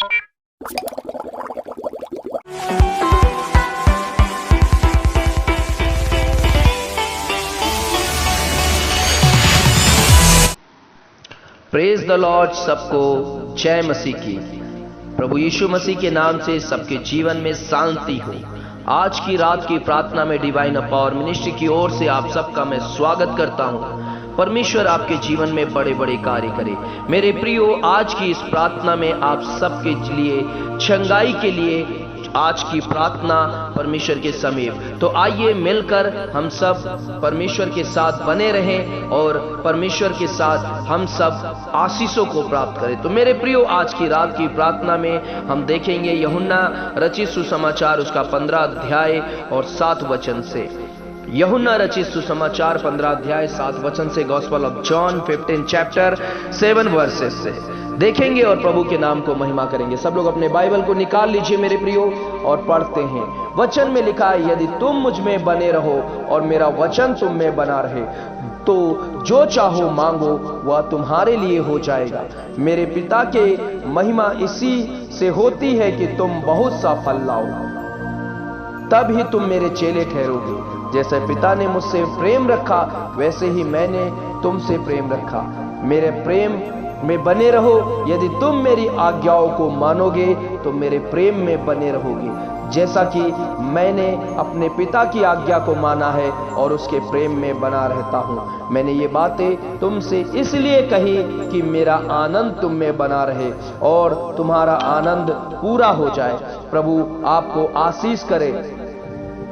Praise the Lord. सबको जय मसीह की। प्रभु यीशु मसीह के नाम से सबके जीवन में शांति हो। आज की रात की प्रार्थना में डिवाइन पावर मिनिस्ट्री की ओर से आप सबका मैं स्वागत करता हूं। परमेश्वर आपके जीवन में बड़े बड़े कार्य करे। मेरे प्रियो, आज की इस प्रार्थना में आप सबके लिए चंगाई के लिए आज की प्रार्थना परमेश्वर के समीप। तो आइए मिलकर हम सब परमेश्वर के साथ बने रहें और परमेश्वर के साथ हम सब आशीषों को प्राप्त करें। तो मेरे प्रियो, आज की रात की प्रार्थना में हम देखेंगे यूहन्ना रचित सुसमाचार उसका 15 अध्याय और 7 वचन से। यूहन्ना रचित सुसमाचार 15 अध्याय 7 वचन से, gospel of John 15 chapter 7 versus से देखेंगे और प्रभु के नाम को महिमा करेंगे। सब लोग अपने बाइबल को निकाल लीजिए मेरे प्रियो और पढ़ते हैं। वचन में लिखा है, यदि तुम मुझ में बने रहो और मेरा वचन तुम में बना रहे तो जो चाहो मांगो वह तुम्हारे लिए हो जाएगा। मेरे पिता के महिमा इसी से होती है कि तुम बहुत सा फल लाओ, तब ही तुम मेरे चेले ठहरोगे। जैसे पिता ने मुझसे प्रेम रखा वैसे ही मैंने तुमसे प्रेम रखा। मेरे प्रेम में बने रहो। यदि तुम मेरी आज्ञाओं को मानोगे तो मेरे प्रेम में बने रहोगे, जैसा कि मैंने अपने पिता की आज्ञा को माना है और उसके प्रेम में बना रहता हूं। मैंने ये बातें तुमसे इसलिए कही कि मेरा आनंद तुम में बना रहे और तुम्हारा आनंद पूरा हो जाए। प्रभु आपको आशीष करे।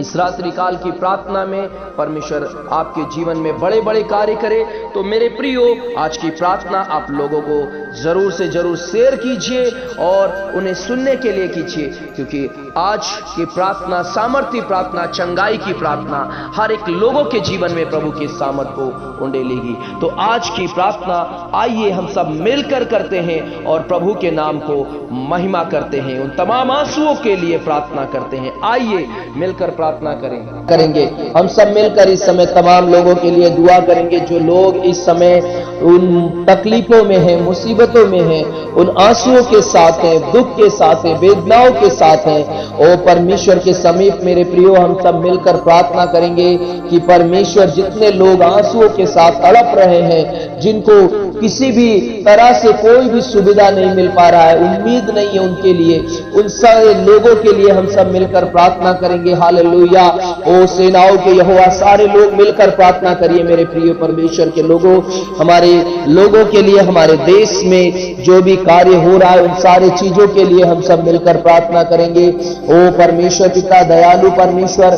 इस रात्रि काल की प्रार्थना में परमेश्वर आपके जीवन में बड़े बड़े कार्य करे। तो मेरे प्रियो, आज की प्रार्थना आप लोगों को जरूर से जरूर शेयर कीजिए और उन्हें सुनने के लिए कीजिए, क्योंकि आज की प्रार्थना सामर्थ्य प्रार्थना, चंगाई की प्रार्थना हर एक लोगों के जीवन में प्रभु की सामर्थ को उंडेलेगी। तो आज की प्रार्थना आइए हम सब मिलकर करते हैं और प्रभु के नाम को महिमा करते हैं। उन तमाम आंसुओं के लिए प्रार्थना करते हैं। आइए मिलकर प्रार्थना करेंगे। हम सब मिलकर इस समय तमाम लोगों के लिए दुआ करेंगे जो लोग इस समय उन तकलीफों में हैं, मुसीबतों में हैं, उन आंसुओं के साथ हैं, दुख के साथ हैं, वेदनाओं के साथ हैं। ओ परमेश्वर के समीप मेरे प्रियो, हम सब मिलकर प्रार्थना करेंगे कि परमेश्वर जितने लोग आंसुओं के साथ तड़प रहे हैं, जिनको किसी भी तरह से कोई भी सुविधा नहीं मिल पा रहा है, उम्मीद नहीं है उनके लिए, उन सारे लोगों के लिए हम सब मिलकर प्रार्थना करेंगे। हालेलुया। ओ सेनाओं के यहोवा, सारे लोग मिलकर प्रार्थना करिए मेरे प्रिय परमेश्वर के लोगों, हमारे लोगों के लिए, हमारे देश में जो भी कार्य हो रहा है उन सारी चीजों के लिए हम सब मिलकर प्रार्थना करेंगे। ओ परमेश्वर पिता, दयालु परमेश्वर,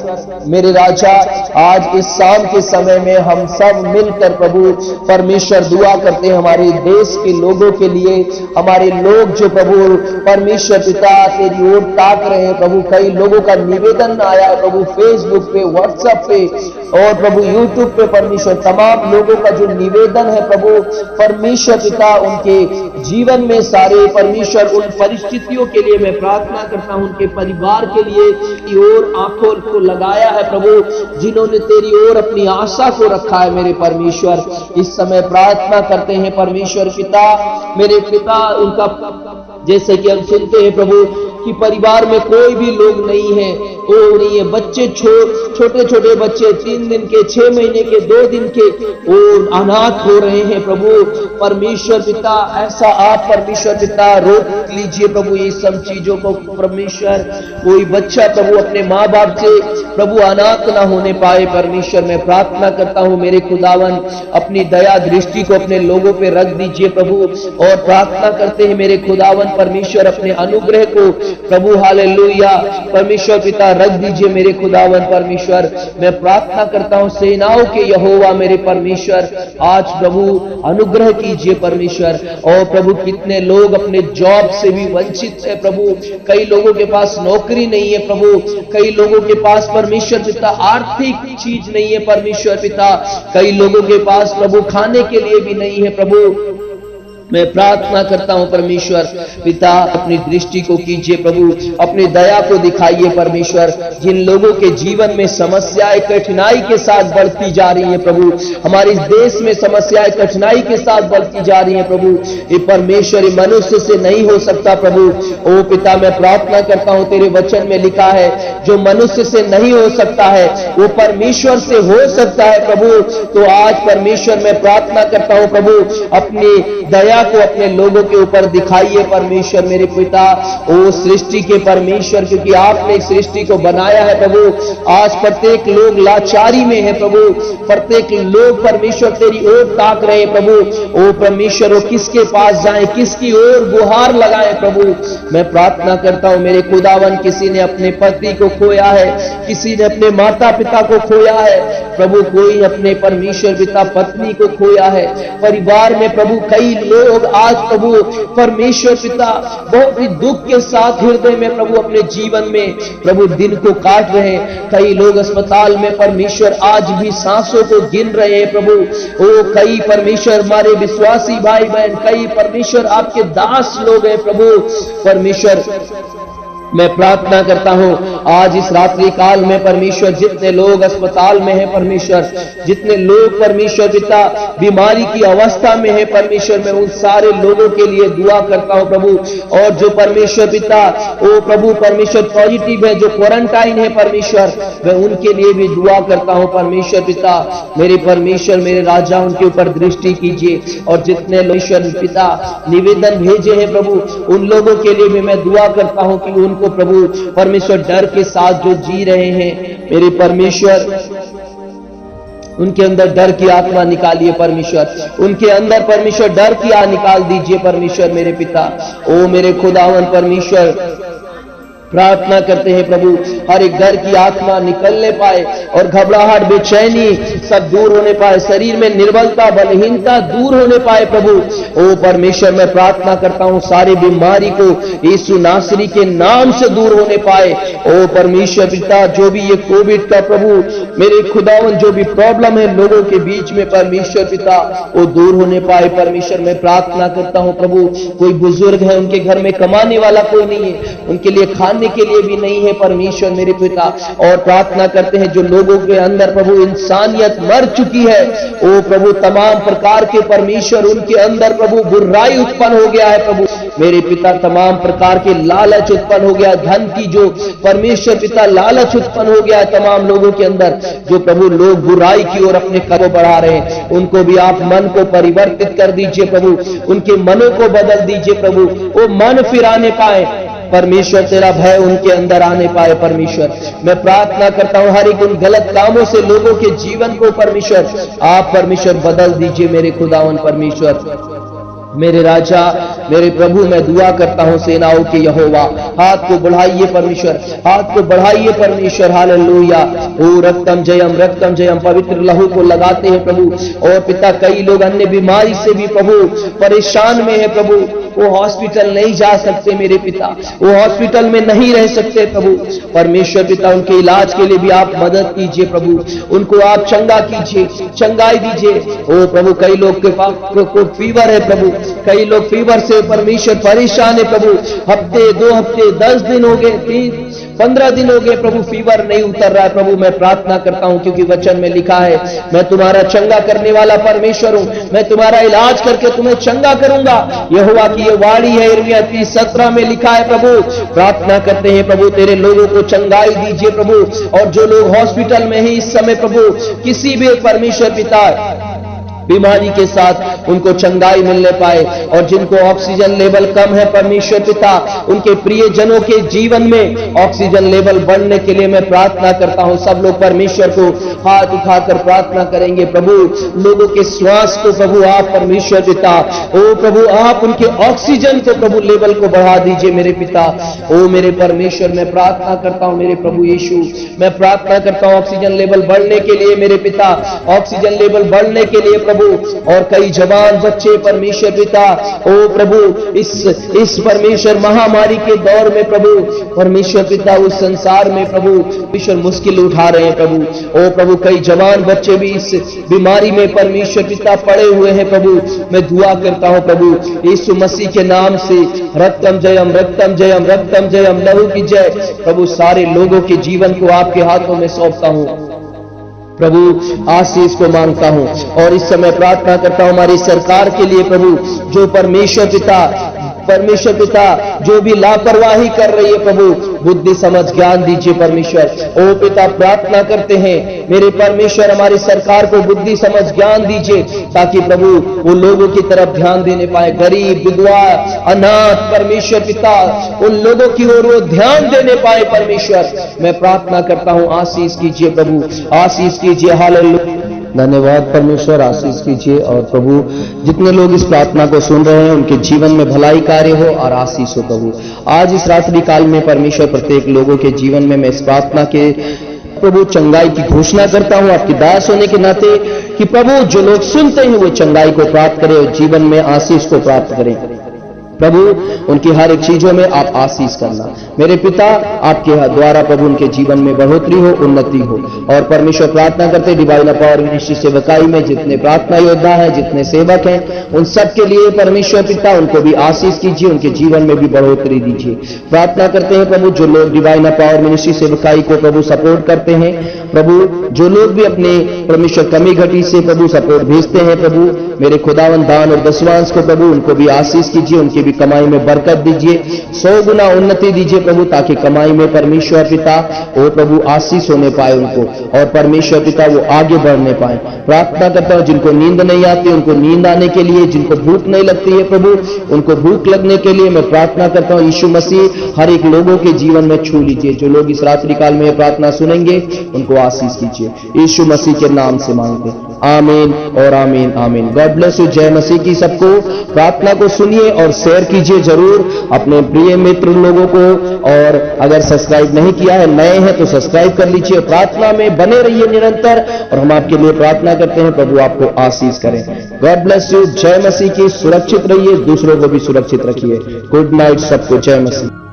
मेरे राजा, आज इस शाम के समय में हम सब मिलकर प्रभु परमेश्वर दुआ करते हैं हमारे देश के लोगों के लिए। हमारे लोग जो प्रभु परमेश्वर पिता तेरी ओर ताक रहे हैं प्रभु, कई लोगों का निवेदन आया है प्रभु, फेसबुक पे, व्हाट्सएप पे और प्रभु यूट्यूब पे परमेश्वर, तमाम लोगों का जो निवेदन है प्रभु परमेश्वर पिता, उनके जीवन में सारे परमेश्वर उन परिस्थितियों के लिए मैं प्रार्थना करता हूं, उनके परिवार के लिए की ओर आंखों को लगाया है प्रभु, जिन्होंने तेरी ओर अपनी आशा को रखा है मेरे परमेश्वर। इस समय प्रार्थना करते हैं परमेश्वर पिता, मेरे पिता, उनका जैसे कि हम सुनते हैं प्रभु कि परिवार में कोई भी लोग नहीं है, वो नहीं है, बच्चे छोटे छोटे बच्चे 3 दिन के, 6 महीने के, 2 दिन के, वो अनाथ हो रहे हैं प्रभु परमेश्वर पिता। ऐसा आप परमेश्वर पिता रोक लीजिए प्रभु ये सब चीजों को परमेश्वर। कोई बच्चा प्रभु अपने माँ बाप से प्रभु अनाथ ना होने पाए परमेश्वर। मैं प्रार्थना करता हूँ मेरे खुदावन, अपनी दया दृष्टि को अपने लोगों पे रख दीजिए प्रभु, और प्रार्थना करते हैं मेरे खुदावन परमेश्वर, अपने अनुग्रह को प्रभु हालेलुया परमेश्वर पिता रख दीजिए मेरे खुदावन परमेश्वर। मैं प्रार्थना करता हूं सेनाओं के यहोवा मेरे परमेश्वर, आज प्रभु अनुग्रह कीजिए परमेश्वर। और प्रभु कितने लोग अपने जॉब से भी वंचित है प्रभु, कई लोगों के पास नौकरी नहीं है प्रभु, कई लोगों के पास परमेश्वर पिता आर्थिक चीज नहीं है परमेश्वर पिता, कई लोगों के पास प्रभु खाने के लिए भी नहीं है प्रभु। मैं प्रार्थना करता हूं परमेश्वर पिता, अपनी दृष्टि को कीजिए प्रभु, अपनी दया को दिखाइए परमेश्वर। जिन लोगों के जीवन में समस्याएं कठिनाई के साथ बढ़ती जा रही हैं प्रभु, हमारे इस देश में समस्याएं कठिनाई के साथ बढ़ती जा रही हैं प्रभु, ये परमेश्वर ये मनुष्य से नहीं हो सकता प्रभु। ओ पिता, मैं प्रार्थना करता हूं, तेरे वचन में लिखा है जो मनुष्य से नहीं हो सकता है वो परमेश्वर से हो सकता है प्रभु। तो आज परमेश्वर मैं प्रार्थना करता हूं प्रभु, अपनी दया को अपने लोगों के ऊपर दिखाइए परमेश्वर मेरे पिता। ओ सृष्टि के परमेश्वर, क्योंकि आपने इस सृष्टि को बनाया है प्रभु। आज प्रत्येक लोग लाचारी में है प्रभु, प्रत्येक लोग परमेश्वर तेरी ओर ताक रहे प्रभु। ओ परमेश्वर, वो किसके पास जाए, किसकी ओर गुहार लगाए प्रभु। मैं प्रार्थना करता हूं मेरे खुदावन, किसी ने अपने पति को खोया है, किसी ने अपने माता पिता को खोया है प्रभु, कोई अपने परमेश्वर पिता पत्नी को खोया है। परिवार में प्रभु कई लोग आज प्रभु परमेश्वर पिता बहुत ही दुख के साथ हृदय में प्रभु अपने जीवन में प्रभु दिन को काट रहे हैं। कई लोग अस्पताल में परमेश्वर आज भी सांसों को गिन रहे हैं प्रभु। ओ कई परमेश्वर हमारे विश्वासी भाई बहन, कई परमेश्वर आपके दास लोग हैं प्रभु। परमेश्वर मैं प्रार्थना करता हूं आज इस रात्रि काल में परमेश्वर, जितने लोग अस्पताल में हैं परमेश्वर, जितने लोग परमेश्वर पिता बीमारी की अवस्था में है परमेश्वर, मैं उन सारे लोगों के लिए दुआ करता हूं प्रभु। और जो परमेश्वर पिता ओ प्रभु परमेश्वर पॉजिटिव है, जो क्वारंटाइन है परमेश्वर, मैं उनके लिए भी दुआ करता हूं परमेश्वर पिता। मेरे परमेश्वर मेरे राजा, उनके ऊपर दृष्टि कीजिए। और जितने परमेश्वर पिता निवेदन भेजे हैं प्रभु, उन लोगों के लिए भी मैं दुआ करता हूं कि उनको प्रभु परमेश्वर डर के साथ जो जी रहे हैं, मेरे परमेश्वर उनके अंदर डर की आत्मा निकालिए परमेश्वर, उनके अंदर परमेश्वर डर की निकाल दीजिए परमेश्वर मेरे पिता। ओ मेरे खुदावन परमेश्वर, प्रार्थना करते हैं प्रभु हर एक घर की आत्मा निकलने पाए और घबराहट बेचैनी सब दूर होने पाए, शरीर में निर्बलता बलहीनता दूर होने पाए प्रभु। ओ परमेश्वर मैं प्रार्थना करता हूं सारी बीमारी को यीशु नासरी के नाम से दूर होने पाए। ओ परमेश्वर पिता, जो भी ये कोविड का प्रभु मेरे खुदावन जो भी प्रॉब्लम है लोगों के बीच में परमेश्वर पिता, वो दूर होने पाए परमेश्वर। मैं प्रार्थना करता हूं प्रभु, कोई बुजुर्ग है उनके घर में कमाने वाला कोई नहीं है, उनके लिए खाने के लिए भी नहीं है परमेश्वर मेरे पिता। और प्रार्थना करते हैं जो लोगों के अंदर प्रभु इंसानियत मर चुकी है, ओ प्रभु तमाम प्रकार के परमेश्वर उनके अंदर प्रभु बुराई उत्पन्न हो गया है प्रभु मेरे पिता, तमाम प्रकार के लालच उत्पन्न हो गया, धन की जो परमेश्वर पिता लालच उत्पन्न हो गया है तमाम लोगों के अंदर, जो प्रभु लोग बुराई की ओर अपने कदम बढ़ा रहे हैं, उनको भी आप मन को परिवर्तित कर दीजिए प्रभु, उनके मनों को बदल दीजिए प्रभु, वो मन फिराने पाए परमेश्वर, तेरा भय उनके अंदर आने पाए परमेश्वर। मैं प्रार्थना करता हूं हर एक उन गलत कामों से लोगों के जीवन को परमेश्वर आप परमेश्वर बदल दीजिए मेरे खुदावन परमेश्वर मेरे राजा मेरे प्रभु। मैं दुआ करता हूं सेनाओं के यहोवा, हाथ को बढ़ाइए परमेश्वर, हाथ को बढ़ाइए परमेश्वर, हालेलुया। ओ रक्तम जयम पवित्र लहू को लगाते हैं प्रभु। और पिता कई लोग अन्य बीमारी से भी प्रभु परेशान में है प्रभु, वो हॉस्पिटल नहीं जा सकते मेरे पिता, वो हॉस्पिटल में नहीं रह सकते प्रभु परमेश्वर पिता, उनके इलाज के लिए भी आप मदद कीजिए प्रभु, उनको आप चंगा कीजिए, चंगाई दीजिए। ओ प्रभु कई लोग के पास को फीवर है प्रभु, कई लोग फीवर से परमेश्वर परेशान है प्रभु, हफ्ते 2 हफ्ते 10 दिन हो गए, 15 दिन हो गए प्रभु, फीवर नहीं उतर रहा है प्रभु। मैं प्रार्थना करता हूं क्योंकि वचन में लिखा है मैं तुम्हारा चंगा करने वाला परमेश्वर हूं, मैं तुम्हारा इलाज करके तुम्हें चंगा करूंगा। यहोवा की ये वाणी है, यिर्मयाह 30:17 में लिखा है प्रभु। प्रार्थना करते हैं प्रभु तेरे लोगों को चंगाई दीजिए प्रभु। और जो लोग हॉस्पिटल में हैं इस समय प्रभु, किसी भी परमेश्वर पिता बीमारी के साथ उनको चंगाई मिलने पाए, और जिनको ऑक्सीजन लेवल कम है परमेश्वर पिता, उनके प्रियजनों के जीवन में ऑक्सीजन लेवल बढ़ने के लिए मैं प्रार्थना करता हूं। सब लोग परमेश्वर को हाथ उठाकर प्रार्थना करेंगे प्रभु, लोगों के श्वास को प्रभु आप परमेश्वर पिता, ओ प्रभु आप उनके ऑक्सीजन को प्रभु लेवल को बढ़ा दीजिए मेरे पिता। ओ मेरे परमेश्वर मैं प्रार्थना करता हूं मेरे प्रभु यीशु, मैं प्रार्थना करता हूं ऑक्सीजन लेवल बढ़ने के लिए मेरे पिता, ऑक्सीजन लेवल बढ़ने के लिए प्रभु प्रभु, और कई जवान बच्चे परमेश्वर पिता, ओ प्रभु इस परमेश्वर महामारी के दौर में प्रभु परमेश्वर पिता उस संसार में प्रभु परमेश्वर मुश्किल उठा रहे हैं प्रभु। ओ प्रभु कई जवान बच्चे भी इस बीमारी में परमेश्वर पिता पड़े हुए हैं प्रभु। मैं दुआ करता हूं प्रभु यीशु मसीह के नाम से, रक्तम जयम रक्तम जयम रक्तम जयम, लहू की जय प्रभु। सारे लोगों के जीवन को आपके हाथों में सौंपता हूं प्रभु, आशीष को मांगता हूं और इस समय प्रार्थना करता हूं हमारी सरकार के लिए प्रभु, जो परमेश्वर पिता जो भी लापरवाही कर रही है प्रभु, बुद्धि समझ ज्ञान दीजिए परमेश्वर। ओ पिता प्रार्थना करते हैं मेरे परमेश्वर हमारी सरकार को बुद्धि समझ ज्ञान दीजिए, ताकि प्रभु वो लोगों की तरफ ध्यान देने पाए, गरीब विधवा अनाथ परमेश्वर पिता उन लोगों की ओर वो ध्यान देने पाए परमेश्वर। मैं प्रार्थना करता हूं आशीष कीजिए प्रभु, आशीष कीजिए। हालेलुया, धन्यवाद परमेश्वर, आशीष कीजिए। और प्रभु जितने लोग इस प्रार्थना को सुन रहे हैं उनके जीवन में भलाई कार्य हो और आशीष हो प्रभु। आज इस रात्रि काल में परमेश्वर प्रत्येक लोगों के जीवन में मैं इस प्रार्थना के प्रभु चंगाई की घोषणा करता हूं आपके दास होने के नाते, कि प्रभु जो लोग सुनते हैं वो चंगाई को प्राप्त करें और जीवन में आशीष को प्राप्त करें प्रभु। उनकी हर एक चीजों में आप आशीष करना मेरे पिता, आपके द्वारा प्रभु उनके जीवन में बढ़ोतरी हो, उन्नति हो। और परमेश्वर प्रार्थना करते डिवाइन पावर मिनिस्ट्री सेवकाई में जितने प्रार्थना योद्धा हैं, जितने सेवक हैं, उन सब के लिए परमेश्वर पिता उनको भी आशीष कीजिए, उनके जीवन में भी बढ़ोतरी दीजिए। प्रार्थना करते हैं प्रभु जो लोग डिवाइन पावर मिनिस्ट्री सेवकाई को प्रभु सपोर्ट करते हैं प्रभु, जो लोग भी अपने परमेश्वर कमी घटी से प्रभु सपोर्ट भेजते हैं प्रभु, मेरे खुदावन दान और दशवांश को प्रभु उनको भी आशीष कीजिए, उनकी कमाई में बरकत दीजिए, 100 गुना उन्नति दीजिए प्रभु, ताकि कमाई में परमेश्वर पिता वो प्रभु आशीष होने पाए उनको, और परमेश्वर पिता वो आगे बढ़ने पाए। प्रार्थना करता हूं जिनको नींद नहीं आती उनको नींद आने के लिए, जिनको भूख नहीं लगती है प्रभु उनको भूख लगने के लिए मैं प्रार्थना करता हूं। यीशु मसीह हर एक लोगों के जीवन में छू लीजिए, जो लोग इस रात्रि काल में प्रार्थना सुनेंगे उनको आशीष कीजिए, यीशु मसीह के नाम से मांगते, आमीन और आमीन आमीन। God bless you. जय मसीह की सबको। प्रार्थना को सुनिए और शेयर कीजिए जरूर अपने प्रिय मित्र लोगों को, और अगर सब्सक्राइब नहीं किया है, नए हैं तो सब्सक्राइब कर लीजिए। प्रार्थना में बने रहिए निरंतर, और हम आपके लिए प्रार्थना करते हैं प्रभु आपको आशीष करें। God bless you. जय मसीह की। सुरक्षित रहिए, दूसरों को भी सुरक्षित रखिए। गुड नाइट सबको। जय मसीह।